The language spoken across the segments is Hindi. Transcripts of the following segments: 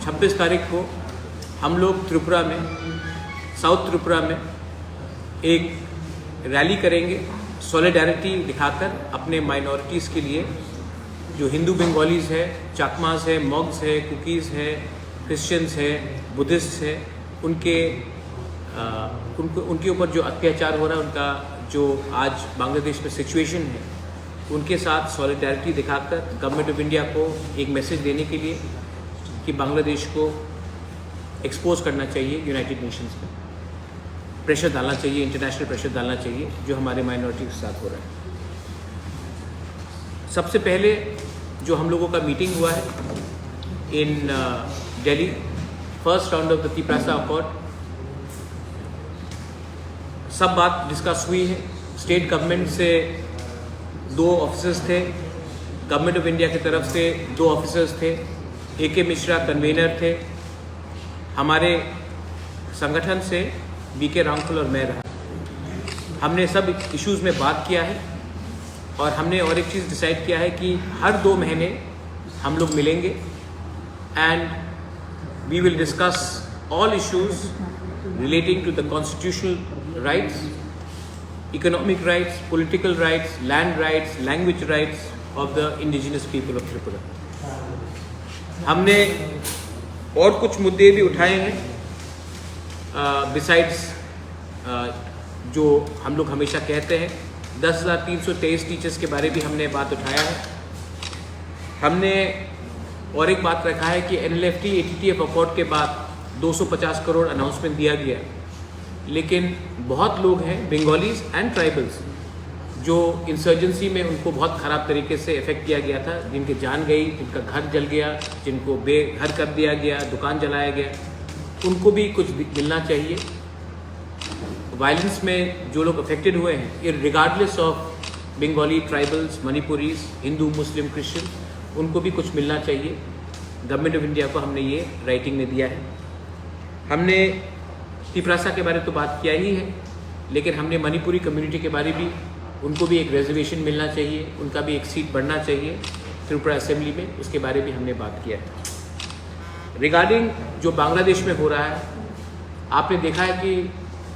26 तारीख को हम लोग त्रिपुरा में, साउथ त्रिपुरा में एक रैली करेंगे सॉलिडारिटी दिखाकर अपने माइनॉरिटीज़ के लिए, जो हिंदू बंगालीज़ है, चाकमास है, मॉग्स है, कुकीज़ है, क्रिश्चियंस है, बुद्धिस्ट है, उनके ऊपर जो अत्याचार हो रहा है, उनका जो आज बांग्लादेश में सिचुएशन है, उनके साथ सॉलिडारिटी दिखाकर गवर्नमेंट ऑफ इंडिया को एक मैसेज देने के लिए कि बांग्लादेश को एक्सपोज करना चाहिए यूनाइटेड नेशंस में, प्रेशर डालना चाहिए, इंटरनेशनल प्रेशर डालना चाहिए जो हमारे माइनॉरिटी के साथ हो रहा है। सबसे पहले जो हम लोगों का मीटिंग हुआ है in Delhi, first round of the Tiprasa accord, सब बात डिस्कस हुई है। स्टेट गवर्नमेंट से 2 ऑफिसर्स थे, गवर्नमेंट ऑफ इंडिया की तरफ से 2 ऑफिसर्स थे, AK मिश्रा कन्वीनर थे, हमारे संगठन से BK रामफल और मैं रहा। हमने सब इश्यूज़ में बात किया है और हमने और एक चीज़ डिसाइड किया है कि हर 2 महीने हम लोग मिलेंगे and we will discuss all issues relating to the constitutional rights, economic rights, political rights, land rights, language rights of the indigenous people of Tripura. हमने और कुछ मुद्दे भी उठाए हैं बिसाइड्स जो हम लोग हमेशा कहते हैं, 10,323 टीचर्स के बारे भी हमने बात उठाया है। हमने और एक बात रखा है कि NLFT ATTF अकॉर्ड के बाद 250 करोड़ अनाउंसमेंट दिया गया, लेकिन बहुत लोग हैं बंगालीज एंड ट्राइबल्स जो इंसर्जेंसी में उनको बहुत ख़राब तरीके से इफ़ेक्ट किया गया था, जिनकी जान गई, जिनका घर जल गया, जिनको बेघर कर दिया गया, दुकान जलाया गया, उनको भी कुछ मिलना चाहिए। वायलेंस में जो लोग अफेक्टेड हुए हैं, regardless of Bengali, tribals, Manipuris, Hindu, Muslim, Christian, उनको भी कुछ मिलना चाहिए। गवर्नमेंट ऑफ इंडिया को हमने ये राइटिंग में दिया है। हमने त्रिप्रासा के बारे में तो बात किया ही है, लेकिन हमने मणिपुरी कम्युनिटी के बारे भी, उनको भी एक रिजर्वेशन मिलना चाहिए, उनका भी एक सीट बढ़ना चाहिए त्रिपुरा असेंबली में, उसके बारे में हमने बात किया है। रिगार्डिंग जो बांग्लादेश में हो रहा है, आपने देखा है कि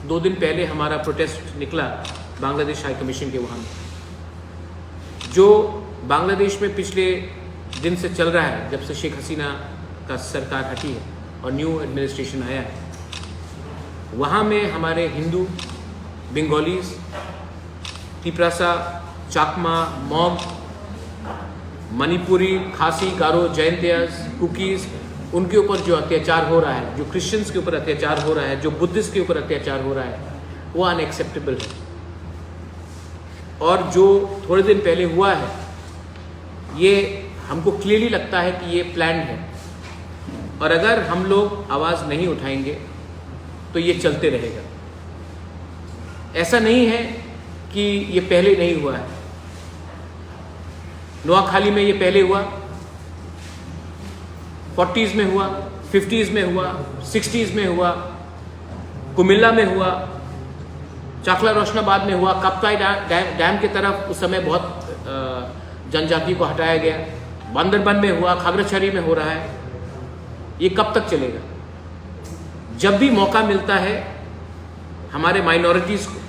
2 दिन पहले हमारा प्रोटेस्ट निकला बांग्लादेश हाई कमीशन के वहाँ, जो बांग्लादेश में पिछले दिन से चल रहा है, जब से शेख हसीना का सरकार हटी है और न्यू एडमिनिस्ट्रेशन आया है। वहाँ में हमारे हिंदू, बंगालीज, त्रिप्रासा, चाकमा, मॉग, मणिपुरी, खासी, गारो, जैंतियास, कुकीज़, उनके ऊपर जो अत्याचार हो रहा है, जो क्रिश्चियंस के ऊपर अत्याचार हो रहा है, जो बुद्धिस्ट के ऊपर अत्याचार हो रहा है, वो अनएक्सेप्टेबल है। और जो थोड़े दिन पहले हुआ है, ये हमको क्लियरली लगता है कि ये प्लान्ड है, और अगर हम लोग आवाज़ नहीं उठाएंगे तो ये चलते रहेगा। ऐसा नहीं है कि ये पहले नहीं हुआ है, नोआखाली में ये पहले हुआ, 40s में हुआ, 50s में हुआ, 60s में हुआ, कुमिल्ला में हुआ, चाकला रोशनाबाद में हुआ, कप्ताई डैम की तरफ उस समय बहुत जनजाति को हटाया गया, बांदरबन में हुआ, खागड़ाछड़ी में हो रहा है। ये कब तक चलेगा? जब भी मौका मिलता है हमारे माइनॉरिटीज़ को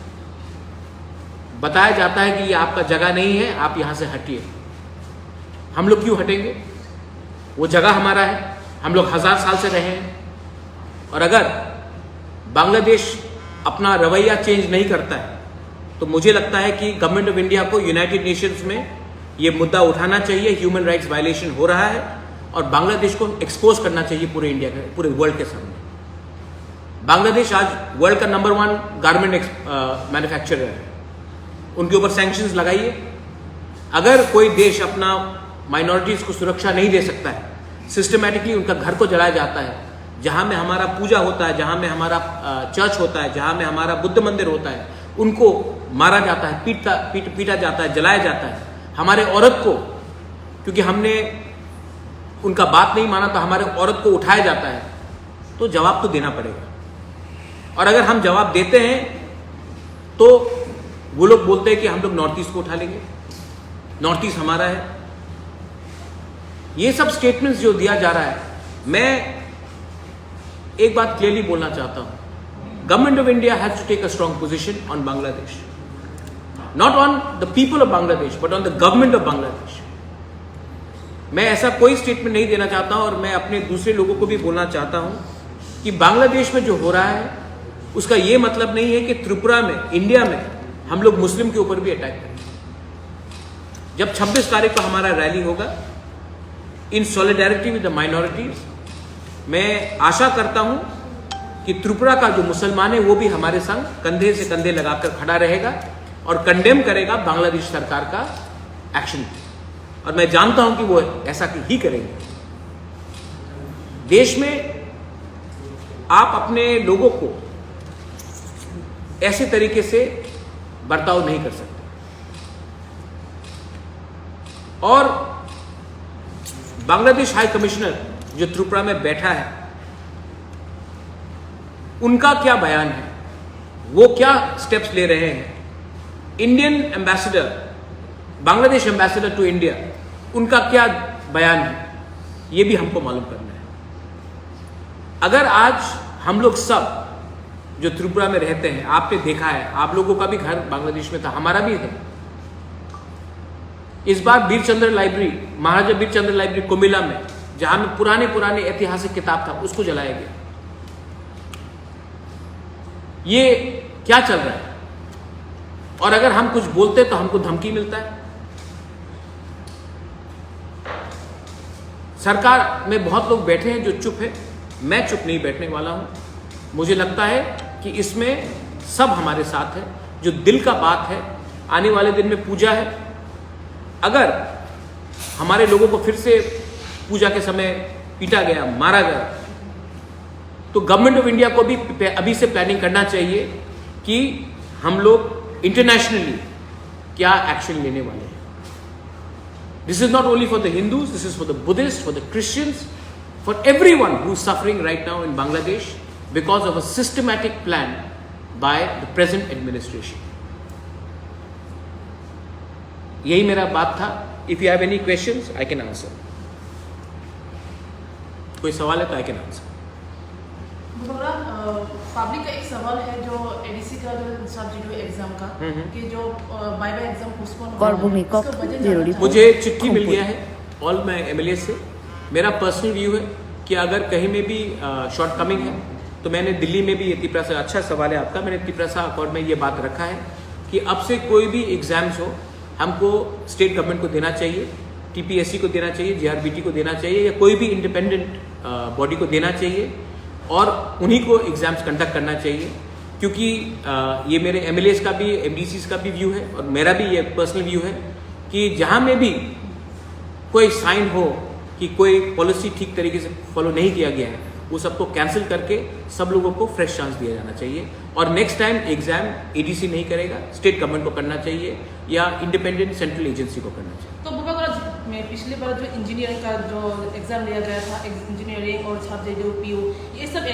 बताया जाता है कि ये आपका जगह नहीं है, आप यहाँ से हटिए। हम लोग क्यों हटेंगे? वो जगह हमारा है, हम लोग 1000 साल से रहे हैं। और अगर बांग्लादेश अपना रवैया चेंज नहीं करता है तो मुझे लगता है कि गवर्नमेंट ऑफ इंडिया को यूनाइटेड नेशंस में ये मुद्दा उठाना चाहिए, ह्यूमन राइट्स वायलेशन हो रहा है, और बांग्लादेश को एक्सपोज करना चाहिए पूरे इंडिया के, पूरे वर्ल्ड के सामने। बांग्लादेश आज वर्ल्ड का नंबर 1 गारमेंट मैन्युफैक्चरर है, उनके ऊपर सैंक्शंस लगाइए। अगर कोई देश अपना माइनॉरिटीज़ को सुरक्षा नहीं दे सकता है, सिस्टमैटिकली उनका घर को जलाया जाता है, जहाँ में हमारा पूजा होता है, जहाँ में हमारा चर्च होता है, जहाँ में हमारा बुद्ध मंदिर होता है, उनको मारा जाता है, पीटा जाता है, जलाया जाता है। हमारे औरत को, क्योंकि हमने उनका बात नहीं माना तो हमारे औरत को उठाया जाता है, तो जवाब तो देना पड़ेगा। और अगर हम जवाब देते हैं तो वो लोग बोलते हैं कि हम लोग नॉर्थ ईस्ट को उठा लेंगे, नॉर्थ ईस्ट हमारा है। ये सब स्टेटमेंट्स जो दिया जा रहा है, मैं एक बात क्लियरली बोलना चाहता हूँ, government of India has to take a strong position on Bangladesh, not on the people of Bangladesh but on the government of Bangladesh. मैं ऐसा कोई स्टेटमेंट नहीं देना चाहता हूं और मैं अपने दूसरे लोगों को भी बोलना चाहता हूं कि बांग्लादेश में जो हो रहा है उसका यह मतलब नहीं है कि त्रिपुरा में, इंडिया में हम लोग मुस्लिम के ऊपर भी अटैक करें। जब 26 तारीख को हमारा रैली होगा इन सॉलिडारिटी विद द माइनॉरिटीज, मैं आशा करता हूं कि त्रिपुरा का जो मुसलमान है वो भी हमारे संग कंधे से कंधे लगाकर खड़ा रहेगा और कंडेम करेगा बांग्लादेश सरकार का एक्शन। और मैं जानता हूं कि वो ऐसा ही करेंगे। देश में आप अपने लोगों को ऐसे तरीके से बर्ताव नहीं कर सकते। और बांग्लादेश हाई कमिश्नर जो त्रिपुरा में बैठा है, उनका क्या बयान है, वो क्या स्टेप्स ले रहे हैं। Indian ambassador, Bangladesh ambassador to India, उनका क्या बयान है, ये भी हमको मालूम करना है। अगर आज हम लोग सब जो त्रिपुरा में रहते हैं, आपने देखा है, आप लोगों का भी घर बांग्लादेश में था, हमारा भी है। इस बार बीरचंद्र लाइब्रेरी, महाराजा बीरचंद्र लाइब्रेरी कुमिल्ला में, जहां में पुराने पुराने ऐतिहासिक किताब था, उसको जलाया गया। ये क्या चल रहा है? और अगर हम कुछ बोलते तो हमको धमकी मिलता है। सरकार में बहुत लोग बैठे हैं जो चुप है, मैं चुप नहीं बैठने वाला हूं। मुझे लगता है कि इसमें सब हमारे साथ है। जो दिल का बात है, आने वाले दिन में पूजा है, अगर हमारे लोगों को फिर से पूजा के समय पीटा गया, मारा गया, तो गवर्नमेंट ऑफ इंडिया को भी अभी से प्लानिंग करना चाहिए कि हम लोग इंटरनेशनली क्या एक्शन लेने वाले हैं। This is not only for the Hindus, this is for the Buddhist, for the Christians, for everyone who is suffering right now in Bangladesh because of a systematic plan by the present administration. यही मेरा बात था। If you have any questions I can answer. कोई सवाल है तो आई कैन आंसर। पब्लिक का एक सवाल है जो एडीसी का जो सब्जेक्ट एग्जाम का कि जो बाय एग्जाम पोस्टपोन हो रहा है, मुझे चिट्ठी मिल गया है ऑल माय एमएलए से। मेरा पर्सनल व्यू है कि अगर कहीं में भी शॉर्ट कमिंग है तो मैंने दिल्ली में भी ये तिपरासा, अच्छा सवाल है आपका, मैंने तिपरासा अकॉर्ड में ये बात रखा है कि अब से कोई भी एग्जाम्स हो हमको स्टेट गवर्नमेंट को देना चाहिए, टीपीएससी को देना चाहिए, जीआरबीटी को देना चाहिए, या कोई भी इंडिपेंडेंट बॉडी को देना चाहिए और उन्हीं को एग्जाम्स कंडक्ट करना चाहिए। क्योंकि ये मेरे एमएलएस का भी, एमडीसीज का भी व्यू है और मेरा भी ये पर्सनल व्यू है कि जहाँ में भी कोई साइन हो कि कोई पॉलिसी ठीक तरीके से फॉलो नहीं किया गया है, वो सबको कैंसिल करके सब लोगों को फ्रेश चांस दिया जाना चाहिए। और नेक्स्ट टाइम एग्जाम एडीसी नहीं करेगा, स्टेट गवर्नमेंट को करना चाहिए या इंडिपेंडेंट सेंट्रल एजेंसी को करना चाहिए। तो में पिछली बार जो इंजीनियरिंग का जो एग्जाम लिया गया था, इंजीनियरिंग और छात्र जो पीयू, ये सब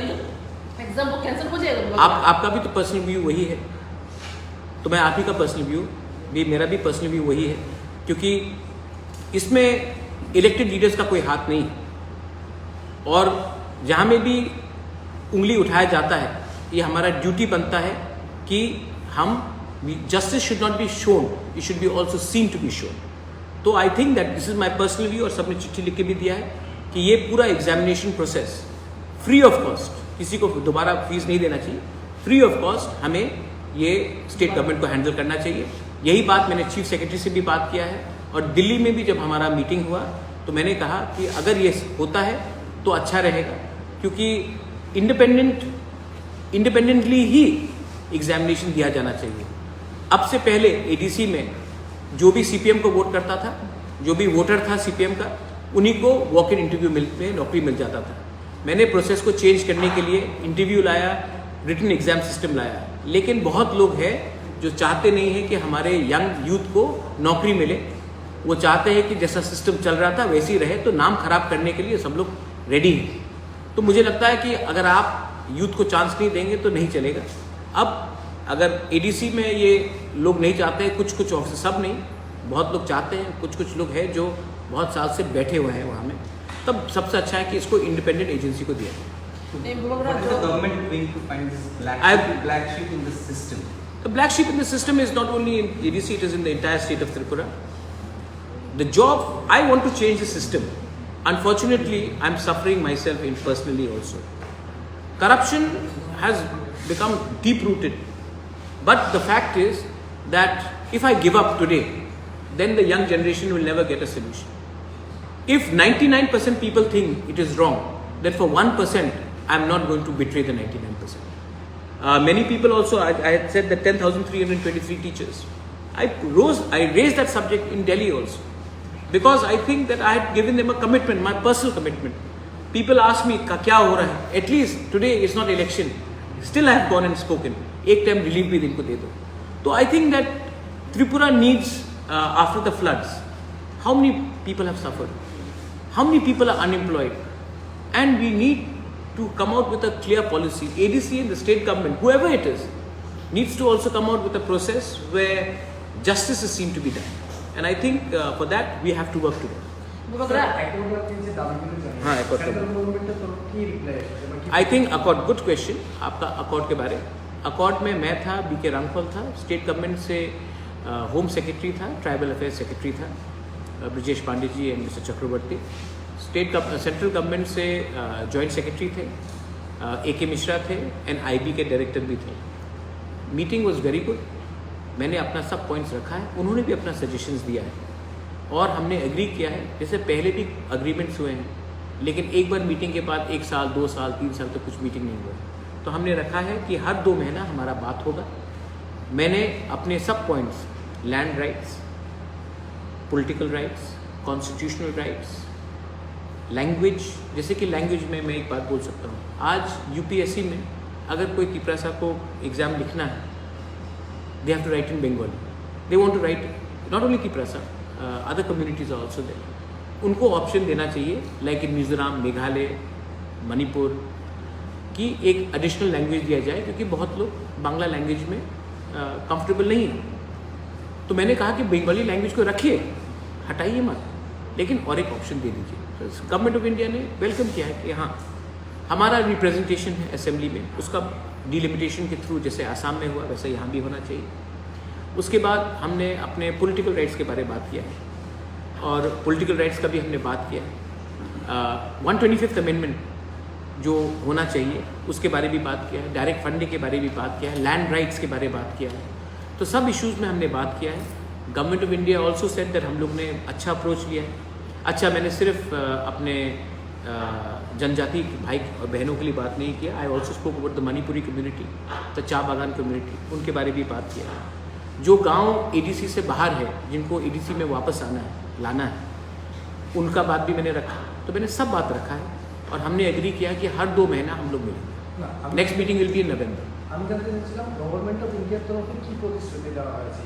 एग्जाम को कैंसिल हो जाएगा? आपका भी तो पर्सनल व्यू वही है, तो मैं आप ही का पर्सनल व्यू भी, मेरा भी पर्सनल व्यू वही है, क्योंकि इसमें इलेक्टेड लीडर्स का कोई हाथ नहीं है। और जहाँ में भी उंगली उठाया जाता है, ये हमारा ड्यूटी बनता है कि हम, justice should not be shown, it should be also seen to be shown. तो I think that this is my personal view, और सबने चिट्ठी लिख के भी दिया है कि ये पूरा examination process free of cost, किसी को दोबारा फीस नहीं देना चाहिए, फ्री ऑफ कॉस्ट हमें ये स्टेट गवर्नमेंट को हैंडल करना चाहिए। यही बात मैंने चीफ सेक्रेटरी से भी बात किया है, और दिल्ली में भी जब हमारा मीटिंग हुआ तो मैंने कहा कि अगर ये होता है तो अच्छा रहेगा, क्योंकि इंडिपेंडेंटली ही एग्जामिनेशन दिया जाना चाहिए। अब से पहले एडीसी में जो भी सीपीएम को वोट करता था, जो भी वोटर था सीपीएम का, उन्हीं को वॉक इन इंटरव्यू में नौकरी मिल जाता था। मैंने प्रोसेस को चेंज करने के लिए इंटरव्यू लाया, रिटन एग्जाम सिस्टम लाया, लेकिन बहुत लोग हैं जो चाहते नहीं हैं कि हमारे यंग यूथ को नौकरी मिले। वो चाहते हैं कि जैसा सिस्टम चल रहा था वैसे ही रहे, तो नाम खराब करने के लिए सब लोग रेडी हैं। तो मुझे लगता है कि अगर आप यूथ को चांस नहीं देंगे तो नहीं चलेगा। अब अगर एडीसी में ये लोग नहीं चाहते हैं, कुछ ऑफिसर, सब नहीं, बहुत लोग चाहते हैं, कुछ लोग हैं जो बहुत साल से बैठे हुए हैं वहाँ में, तब सबसे अच्छा है कि इसको इंडिपेंडेंट एजेंसी को दिया जाए। नहीं बोगरा What is the जो government doing to find this black sheep in the system? The black sheep in the system is not only in ADC, it is in the entire state of Tripura. The job, I want to change the system. Unfortunately, I'm suffering myself personally also. Corruption has become deep-rooted. But the fact is that if I give up today, then the young generation will never get a solution. If 99% people think it is wrong, then for 1%, I'm not going to betray the 99%. Many people also, I had said that 10,323 teachers. I raised that subject in Delhi also. Because I think that I had given them a commitment, my personal commitment. People ask me, kya ho raha hai? At least today is not election. Still I have gone and spoken. Ek time relief bhi inko de do. So I think that Tripura needs, after the floods, how many people have suffered? How many people are unemployed? And we need to come out with a clear policy. ADC and the state government, whoever it is, needs to also come out with a process where justice is seen to be done. And I think for that we have to work together. Bogra हाँ, I think accord, good question आपका accord के बारे. accord में मैं था, BK रामफल था, स्टेट गवर्नमेंट से होम सेक्रेटरी था, ट्राइबल अफेयर्स सेक्रेटरी था Brajesh Pandey ji and mister Chakraborty. Central government से जॉइंट सेक्रेटरी थे, AK मिश्रा थे एंड IB के डायरेक्टर भी थे. Meeting was very good. मैंने अपना सब पॉइंट्स रखा है, उन्होंने भी अपना सजेशंस दिया है और हमने एग्री किया है. जैसे पहले भी अग्रीमेंट्स हुए हैं, लेकिन एक बार मीटिंग के बाद 1 साल 2 साल 3 साल तक कुछ मीटिंग नहीं हुआ. तो हमने रखा है कि हर 2 महीना हमारा बात होगा. मैंने अपने सब points, land rights, political rights, constitutional rights, language, जैसे कि लैंग्वेज में मैं एक बात बोल सकता हूँ. आज UPSC में अगर कोई तिपरासा को एग्ज़ाम लिखना है, they have to write in Bengali. They want to write not only Tiprasa, other communities are also there. उनको ऑप्शन देना चाहिए, लाइक इन मिजोरम, मेघालय, मणिपुर, की एक एडिशनल लैंग्वेज दिया जाए, क्योंकि बहुत लोग बांग्ला लैंग्वेज में कंफर्टेबल नहीं है. तो मैंने कहा कि बंगाली लैंग्वेज को रखिए, हटाइए मत, लेकिन और एक ऑप्शन दे दीजिए. गवर्नमेंट ऑफ इंडिया ने वेलकम किया है कि हाँ, हमारा रिप्रेजेंटेशन है असेंबली में, उसका डिलिमिटेशन के थ्रू जैसे आसाम में हुआ वैसे यहाँ भी होना चाहिए. उसके बाद हमने अपने पॉलिटिकल राइट्स के बारे में बात किया है, और पॉलिटिकल राइट्स का भी हमने बात किया है. 125th अमेंडमेंट जो होना चाहिए उसके बारे में भी बात किया है, डायरेक्ट फंडिंग के बारे में भी बात किया है, लैंड राइट्स के बारे में बात किया है. तो सब इश्यूज़ में हमने बात किया है. Government of India also said that हम लोग ने अच्छा अप्रोच लिया है. अच्छा, मैंने सिर्फ अपने जनजाति भाई और बहनों के लिए बात नहीं किया. I also spoke about the Manipuri community, the चा बागान कम्युनिटी, उनके बारे में भी बात किया है. जो गांव ADC से बाहर है, जिनको ADC में वापस आना है, लाना है, उनका बात भी मैंने रखा. तो मैंने सब बात रखा है और हमने एग्री किया कि हर 2 महीना हम लोग मिलेंगे. Next meeting will be in November. Government of India तरफ की प्रतिश्रुति देওয়া হয়েছে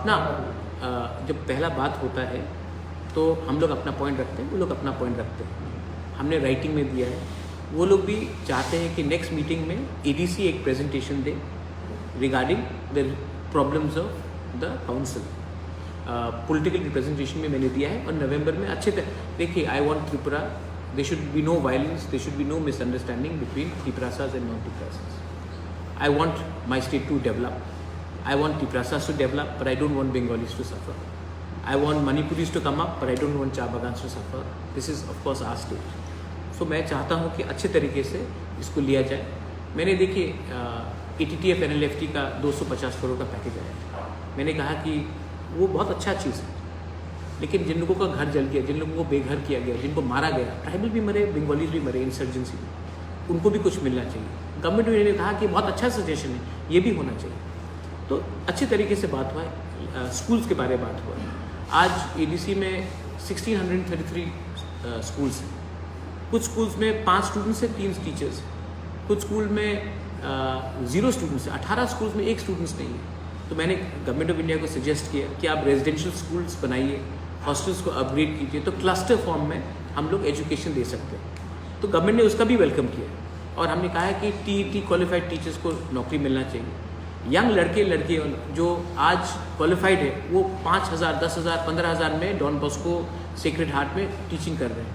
ना जब पहला बात होता है तो हम लोग अपना पॉइंट रखते हैं, वो लोग अपना पॉइंट रखते हैं. हमने राइटिंग में दिया है. वो लोग भी चाहते हैं कि नेक्स्ट मीटिंग में ADC एक presentation they regarding the problems of the council. Political representation में मैंने दिया है, और नवंबर में अच्छे देखिए, I want Tripura, there should be no violence, there should be no misunderstanding between Tiprasas and non-Tiprasas. I want my state to develop. I want Tiprasas to develop, but I don't want Bengalis to suffer. I want Manipuris to come up, but I don't want Cha Bagans to suffer. This is of course our state. So मैं चाहता हूँ कि अच्छे तरीके से इसको लिया जाए. मैंने देखिए ATTF NLFT का 250 करोड़ का पैकेज आया. मैंने कहा कि वो बहुत अच्छा चीज़ है, लेकिन जिन लोगों का घर जल गया, जिन लोगों को बेघर किया गया, जिनको मारा गया, ट्राइबल भी मरे, बंगालीज भी मरे इंसर्जेंसी में, उनको भी कुछ मिलना चाहिए. गवर्नमेंट ने कहा कि बहुत अच्छा सजेशन है, ये भी होना चाहिए. तो अच्छे तरीके से बात हुआ है. स्कूल्स के बारे में बात हुआ है. आज ADC में 1633 स्कूल्स हैं. कुछ स्कूल्स में 5 स्टूडेंट्स हैं, 3 टीचर्स. कुछ स्कूल में 0 स्टूडेंट्स हैं. 18 स्कूल्स में 1 स्टूडेंट्स नहीं है. तो मैंने गवर्नमेंट ऑफ इंडिया को सजेस्ट किया कि आप रेजिडेंशियल स्कूल्स बनाइए, हॉस्टल्स को अपग्रेड कीजिए, तो क्लस्टर फॉर्म में हम लोग एजुकेशन दे सकते हैं. तो गवर्नमेंट ने उसका भी वेलकम किया, और हमने कहा है कि TET क्वालिफाइड टीचर्स को नौकरी मिलना चाहिए. यंग लड़के लड़कियाँ जो आज क्वालिफाइड है, वो 5,000, 10,000, 15,000 में डॉन बॉस्को सेक्रेड हार्ट में टीचिंग कर रहे हैं.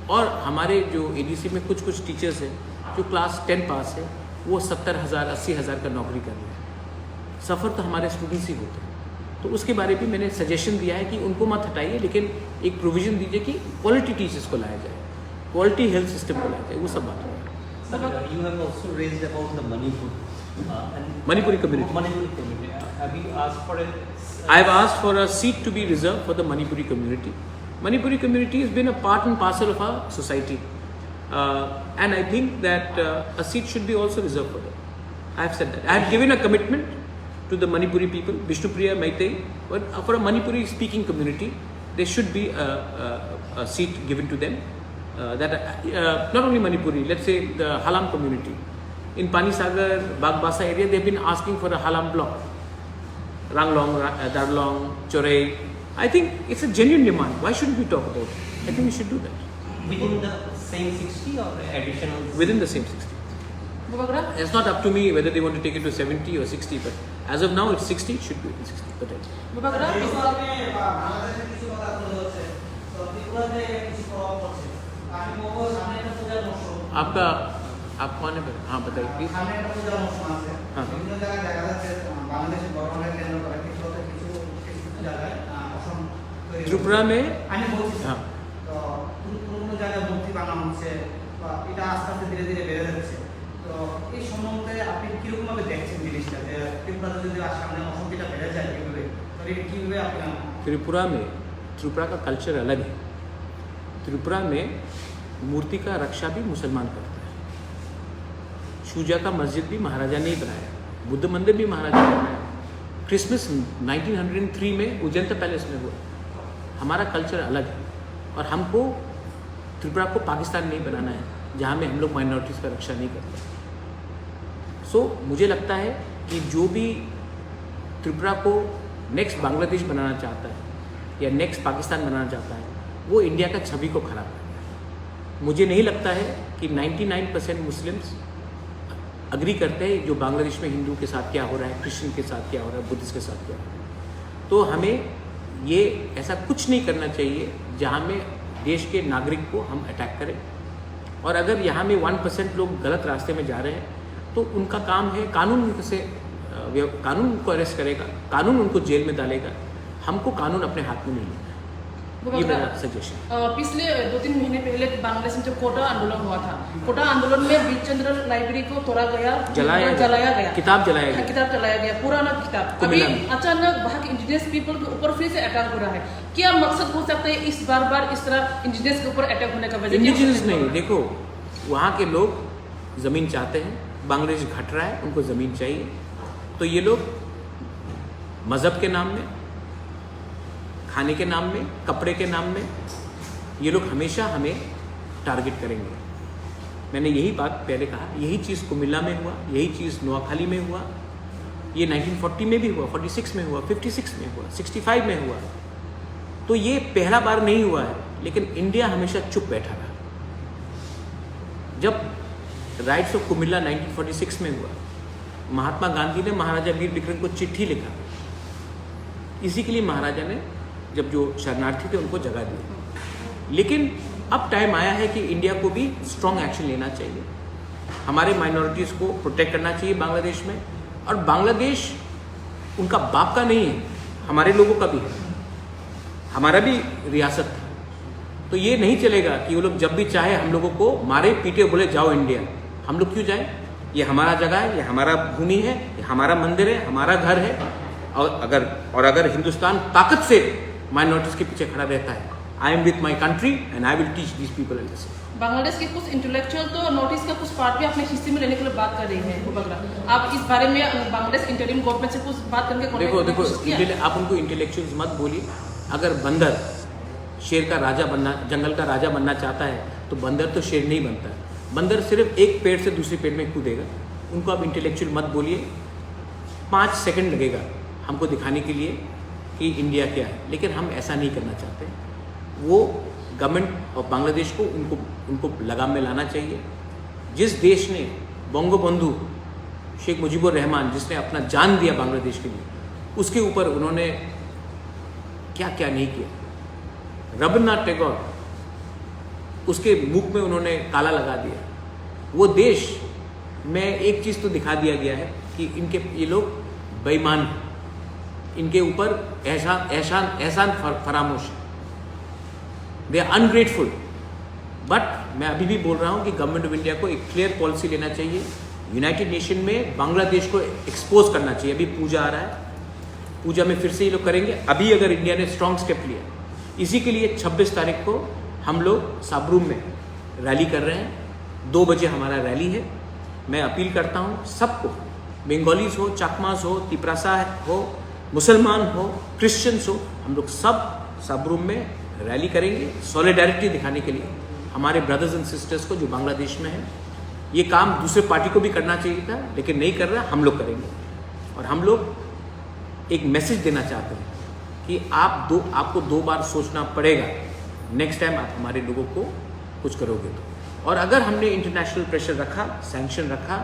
और हमारे जो एडीसी में कुछ कुछ टीचर्स हैं जो क्लास 10 पास है, वो 70,000 80,000 का नौकरी कर रहे हैं। सफ़र तो हमारे स्टूडेंट्स ही होते हैं। तो उसके बारे में मैंने सजेशन दिया है कि उनको मत हटाइए, लेकिन एक प्रोविज़न दीजिए कि क्वालिटी टीचर्स को लाया जाए, क्वालिटी हेल्थ सिस्टम को लाया जाए, वो सब बात है। Sir, you have also raised about the Manipur. And Manipuri community. Manipuri community. Have you asked for a? I have asked for a seat to be reserved for the Manipuri community. Manipuri community has been a part and parcel of our society, and I think that a seat should be also reserved for them. I have said that. I have given a commitment to the Manipuri people, Vishnupriya Maitai, but for a Manipuri speaking community, there should be a seat given to them. Not only Manipuri, let's say the Halam community. In Panisagar, Bagbasa area, they've been asking for a Halam block. Ranglong, Darlong, Chorei. I think it's a genuine demand. Why shouldn't we talk about it? I think we should do that. Within the same 60 or additional? Within the same 60. Babagra? It's not up to me whether they want to take it to 70 or 60, but as of now it's 60, it should be within 60. But Babagra? आपका आप कौन है? हाँ बताइए प्लीज। हाँ त्रिपुरा में हाँ त्रिपुरा में त्रिपुरा का कल्चर अलग है। त्रिपुरा में मूर्ति का रक्षा भी मुसलमान करता है। शूजा का मस्जिद भी महाराजा ने ही बनाया, बुद्ध मंदिर भी महाराजा ने बनाया। क्रिसमस 1903 में उजैंता पैलेस में हुआ। हमारा कल्चर अलग है और हमको त्रिपुरा को पाकिस्तान नहीं बनाना है जहाँ में हम लोग माइनॉरिटीज़ का रक्षा नहीं करते। सो मुझे लगता है कि जो भी त्रिपुरा को नेक्स्ट बांग्लादेश बनाना चाहता है या नेक्स्ट पाकिस्तान बनाना चाहता है, वो इंडिया का छवि को खराब करेगा। मुझे नहीं लगता है कि 99% मुस्लिम्स अग्री करते हैं जो बांग्लादेश में हिंदू के साथ क्या हो रहा है, क्रिश्चियन के साथ क्या हो रहा है, बुद्धिस्ट के साथ क्या हो रहा है। तो हमें ये ऐसा कुछ नहीं करना चाहिए जहाँ में देश के नागरिक को हम अटैक करें। और अगर यहाँ में 1% लोग गलत रास्ते में जा रहे हैं तो उनका काम है कानून उनको अरेस्ट करेगा, कानून उनको जेल में डालेगा। हमको कानून अपने हाथ में नहीं लेना है। ये मेरा सजेशन। पिछले 2-3 महीने पहले बांग्लादेश में जो कोटा आंदोलन हुआ था, कोटा आंदोलन में बीरचंद्र लाइब्रेरी को तोड़ा गया, जलाया गया, किताब जलाया गया, पुराना किताब। अभी अचानक वहाँ के इंडिजिनियस पीपल के ऊपर फिर से अटैक हो रहा है। क्या मकसद हो सकता है इस बार इस तरह इंडिजिनियस के ऊपर अटैक होने का वजह? इंडिजिनियस नहीं, देखो वहाँ के लोग ज़मीन चाहते हैं, बांग्लादेश घट रहा है, उनको ज़मीन चाहिए। तो ये लोग मज़हब के नाम में, खाने के नाम में, कपड़े के नाम में ये लोग हमेशा हमें टारगेट करेंगे। मैंने यही बात पहले कहा, यही चीज़ कुमिल्ला में हुआ, यही चीज़ नोआखाली में हुआ, ये 1940 में भी हुआ, 46 में हुआ, 56 में हुआ, 65 में हुआ। तो ये पहला बार नहीं हुआ है, लेकिन इंडिया हमेशा चुप बैठा रहा। जब राइट्स ऑफ कुमिल्ला 1946 में हुआ, महात्मा गांधी ने महाराजा वीर विक्रम को चिट्ठी लिखा। इसी के लिए महाराजा ने जब जो शरणार्थी थे उनको जगह दी। लेकिन अब टाइम आया है कि इंडिया को भी स्ट्रॉन्ग एक्शन लेना चाहिए, हमारे माइनॉरिटीज़ को प्रोटेक्ट करना चाहिए बांग्लादेश में। और बांग्लादेश उनका बाप का नहीं है, हमारे लोगों का भी है, हमारा भी रियासत था। तो ये नहीं चलेगा कि वो लोग जब भी चाहे हम लोगों को मारे पीटे बोले जाओ इंडिया। हम लोग क्यों जाए? ये हमारा जगह है, ये हमारा भूमि है, ये हमारा मंदिर है, हमारा घर है। और अगर हिंदुस्तान ताकत से माइनॉरिटीज के पीछे खड़ा रहता है, I am with my country and I will teach this people and this. Bangladesh के कुछ इंटेलेक्चुअल तो नोटिस का कुछ पार्ट भी अपने हिस्से में लेने के लिए बात कर रही है। आप इस बारे में बांग्लादेश इंटरिम गवर्नमेंट से कुछ बात करके देखो आप उनको इंटेलेक्चुअल्स मत बोलिए। अगर बंदर शेर का राजा बनना, जंगल का राजा बनना चाहता है तो बंदर तो शेर नहीं बनता। बंदर सिर्फ एक पेड़ से दूसरे पेड़ में कूदेगा। उनको आप इंटेलेक्चुअल मत बोलिए। 5 सेकंड लगेगा हमको दिखाने के लिए कि इंडिया क्या है, लेकिन हम ऐसा नहीं करना चाहते। वो गवर्नमेंट ऑफ बांग्लादेश को उनको लगाम में लाना चाहिए। जिस देश ने बंगबंधु शेख मुजीबुर रहमान, जिसने अपना जान दिया बांग्लादेश के लिए, उसके ऊपर उन्होंने क्या क्या नहीं किया। रविन्द्रनाथ टैगोर उसके मुख में उन्होंने काला लगा दिया। वो देश में एक चीज़ तो दिखा दिया गया है कि इनके ये लोग बेईमान हैं, इनके ऊपर एहसान फरामोश है, दे आर अनग्रेटफुल। बट मैं अभी भी बोल रहा हूँ कि गवर्नमेंट ऑफ इंडिया को एक क्लियर पॉलिसी लेना चाहिए। यूनाइटेड नेशन में बांग्लादेश को एक्सपोज करना चाहिए। अभी पूजा आ रहा है, पूजा में फिर से ये लोग करेंगे। अभी अगर इंडिया ने स्ट्रॉन्ग स्टेप लिया, इसी के लिए 26 तारीख को हम लोग साबरूम में रैली कर रहे हैं। 2 बजे हमारा रैली है। मैं अपील करता हूँ सबको, बंगालीज हो, चाकमास हो, तिपरासा हो, मुसलमान हो, क्रिश्चियंस हो, हम लोग सब साबरूम में रैली करेंगे सॉलिडारिटी दिखाने के लिए हमारे ब्रदर्स एंड सिस्टर्स को जो बांग्लादेश में है। ये काम दूसरे पार्टी को भी करना चाहिए था, लेकिन नहीं कर रहा, हम लोग करेंगे। और हम लोग एक मैसेज देना चाहते हैं कि आपको 2 बार सोचना पड़ेगा नेक्स्ट टाइम आप हमारे लोगों को कुछ करोगे तो। और अगर हमने इंटरनेशनल प्रेशर रखा, सैंक्शन रखा,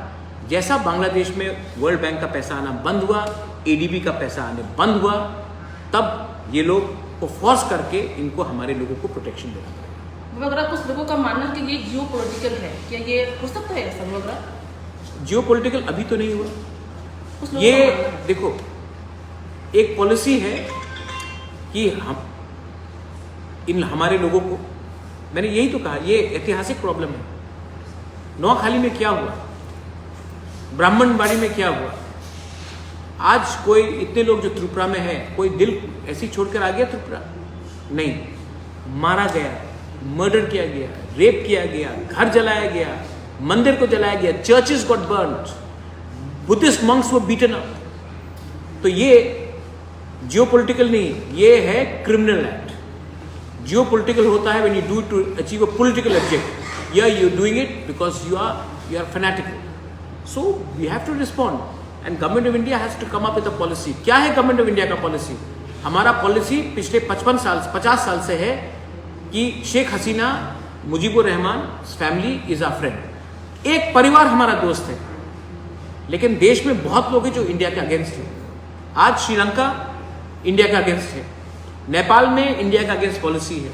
जैसा बांग्लादेश में वर्ल्ड बैंक का पैसा आना बंद हुआ, ADB का पैसा आने बंद हुआ, तब ये लोग को फोर्स करके इनको हमारे लोगों को प्रोटेक्शन देना पड़ेगा। वगैरह कुछ लोगों का मानना है कि ये जियो पॉलिटिकल है, क्या ये हो सकता है ऐसा वगैरह? जियो पॉलिटिकल अभी तो नहीं हुआ। कुछ लोगों ये का मानना है। देखो, एक पॉलिसी है कि हम हमारे लोगों को, मैंने यही तो कहा, ये ऐतिहासिक प्रॉब्लम है। नौखाली में क्या हुआ, ब्राह्मणबाड़ी में क्या हुआ, आज कोई इतने लोग जो त्रिपुरा में है, कोई दिल ऐसी छोड़कर आ गया त्रिपुरा? नहीं, मारा गया, मर्डर किया गया, रेप किया गया, घर जलाया गया, मंदिर को जलाया गया, churches got burned, Buddhist monks were beaten up. तो ये जियोपॉलिटिकल नहीं, ये है क्रिमिनल एक्ट। जियोपॉलिटिकल होता है when you do to achieve a political objective, या you doing it because you are fanatical. So we have to respond and government of India has to come up with a policy. क्या है गवर्नमेंट ऑफ इंडिया का पॉलिसी? हमारा पॉलिसी पिछले 50 साल से है कि Sheikh Hasina, Mujibur Rahman family is a friend. एक परिवार हमारा दोस्त है, लेकिन देश में बहुत लोग हैं जो इंडिया के अगेंस्ट हैं। आज श्रीलंका इंडिया के अगेंस्ट है, नेपाल में इंडिया का अगेंस्ट पॉलिसी है,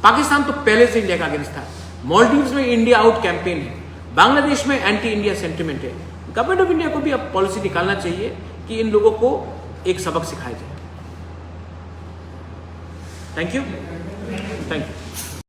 पाकिस्तान तो पहले से इंडिया का अगेंस्ट था, मालदीव्स में इंडिया आउट कैंपेन है, बांग्लादेश में एंटी इंडिया सेंटिमेंट है। गवर्नमेंट ऑफ इंडिया को भी अब पॉलिसी निकालना चाहिए कि इन लोगों को एक सबक सिखाया जाए। Thank you.